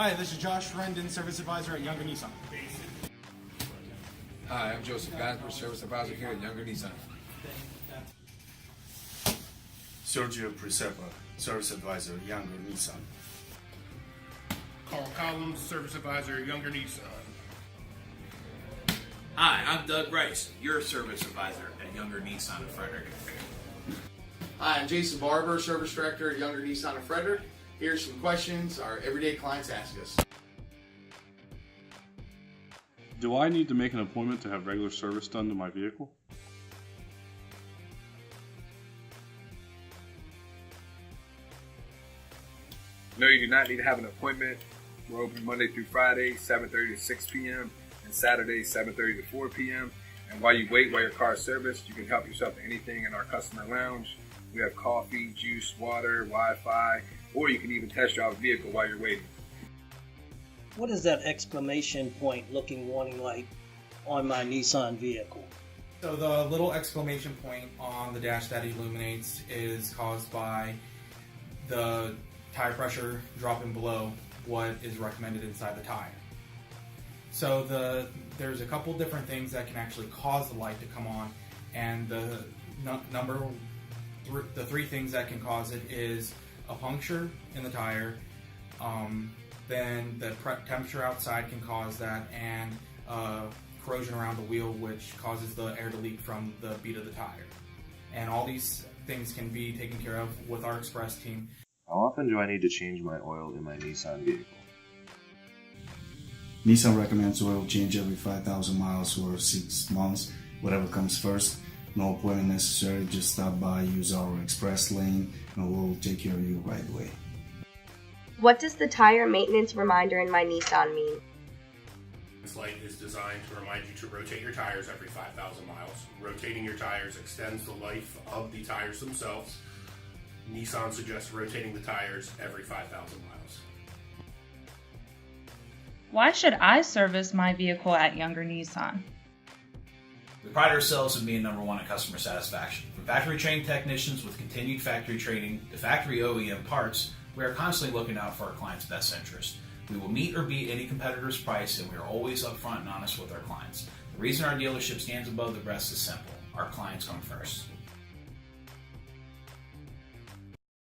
Hi, this is Josh Rendon, Service Advisor at Younger Nissan. Hi, I'm Joseph Geisbert, Service Advisor here at Younger Nissan. Sergiu, Pricepa, Service Advisor, Younger Nissan. Collum, Service Advisor at Younger Nissan. Hi, I'm Doug Rice, your Service Advisor at Younger Nissan of Frederick. Hi, I'm Barber, Service Director at Younger Nissan of Frederick. Here's some questions our everyday clients ask us. Do I need to make an appointment to have regular service done to my vehicle? No, you do not need to have an appointment. We're open Monday through Friday, 7:30 to 6 p.m. and Saturday, 7:30 to 4 p.m. And while you wait while your car is serviced, you can help yourself to anything in our customer lounge. We have coffee, juice, water, Wi-Fi, or you can even test drive a vehicle while you're waiting. What is that exclamation point looking warning light on my Nissan vehicle? So the little exclamation point on the dash that illuminates is caused by the tire pressure dropping below what is recommended inside the tire. So there's a couple different things that can actually cause the light to come on, and the three things that can cause it is a puncture in the tire, then the temperature outside can cause that, and corrosion around the wheel, which causes the air to leak from the bead of the tire. And all these things can be taken care of with our express team. How often do I need to change my oil in my Nissan vehicle? Nissan recommends oil change every 5,000 miles or 6 months, whatever comes first. No appointment necessary, just stop by, use our express lane, and we'll take care of you right away. What does the tire maintenance reminder in my Nissan mean? This light is designed to remind you to rotate your tires every 5,000 miles. Rotating your tires extends the life of the tires themselves. Nissan suggests rotating the tires every 5,000 miles. Why should I service my vehicle at Younger Nissan? We pride ourselves in being number one in customer satisfaction. From factory trained technicians with continued factory training to factory OEM parts, we are constantly looking out for our clients' best interest. We will meet or beat any competitor's price, and we are always upfront and honest with our clients. The reason our dealership stands above the rest is simple. Our clients come first.